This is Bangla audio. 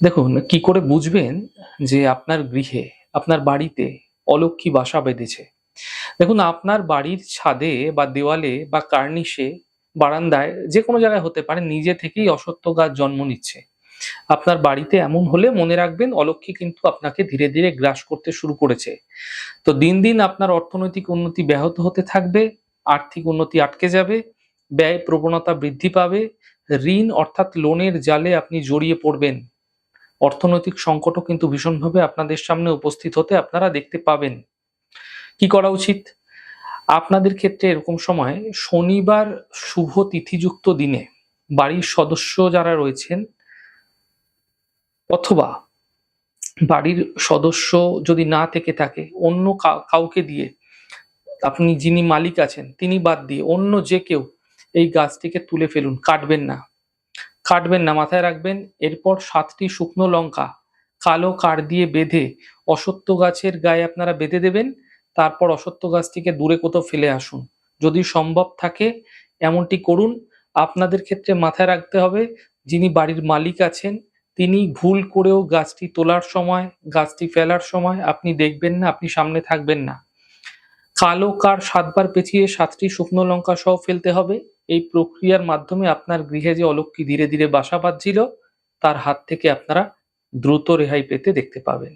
দেখুন, কি করে বুঝবেন যে আপনার গৃহে, আপনার বাড়িতে অলক্ষী বাসা বেঁধেছে? দেখুন, আপনার বাড়ির ছাদে বা দেওয়ালে বা কার্নিশে, বারান্দায় যেকোনো জায়গায় হতে পারে, নিজে থেকেই অশ্বত্থ গাছ জন্ম নিচ্ছে। আপনার বাড়িতে এমন হলে মনে রাখবেন অলক্ষী কিন্তু আপনাকে ধীরে, ধীরে গ্রাস করতে শুরু করেছে। তো দিন, দিন আপনার অর্থনৈতিক উন্নতি ব্যাহত হতে থাকবে, আর্থিক উন্নতি আটকে যাবে, ব্যয় প্রবণতা বৃদ্ধি পাবে, ঋণ অর্থাৎ লোনের জালে আপনি জড়িয়ে পড়বেন। অর্থনৈতিক সংকটও কিন্তু ভীষণভাবে আপনাদের সামনে উপস্থিত হতে আপনারা দেখতে পাবেন। কি করা উচিত? আপনাদের ক্ষেত্রে এরকম সময় শনিবার শুভ তিথিযুক্ত দিনে বাড়ির সদস্য যারা রয়েছেন, অথবা বাড়ির সদস্য যদি না থেকে থাকে অন্য কাউকে দিয়ে, আপনি যিনি মালিক আছেন তিনি বাদ দিয়ে অন্য যে কেউ এই গাছটিকে তুলে ফেলুন। কাটবেন না। কাটবেন না, মাথায় রাখবেন। এরপর ৭টি শুকনো লঙ্কা কালো কাঠ দিয়ে বেঁধে অশ্বত্থ গাছের গায়ে আপনারা বেঁধে দেবেন। তারপর অশ্বত্থ গাছটিকে দূরে কোথাও ফেলে আসুন। যদি সম্ভব থাকে এমনটি করুন। আপনাদের ক্ষেত্রে মাথায় রাখতে হবে, যিনি বাড়ির মালিক আছেন তিনি ভুল করেও গাছটি তোলার সময়, গাছটি ফেলার সময় আপনি দেখবেন না, আপনি সামনে থাকবেন না। কালো কার ৭ বার পেঁচিয়ে ৭টি শুকনো লঙ্কা সহ ফেলতে হবে। এই প্রক্রিয়ার মাধ্যমে আপনার গৃহে যে অলক্ষী ধীরে, ধীরে বাসা বাঁধছিল তার হাত থেকে আপনারা দ্রুত রেহাই পেতে দেখতে পাবেন।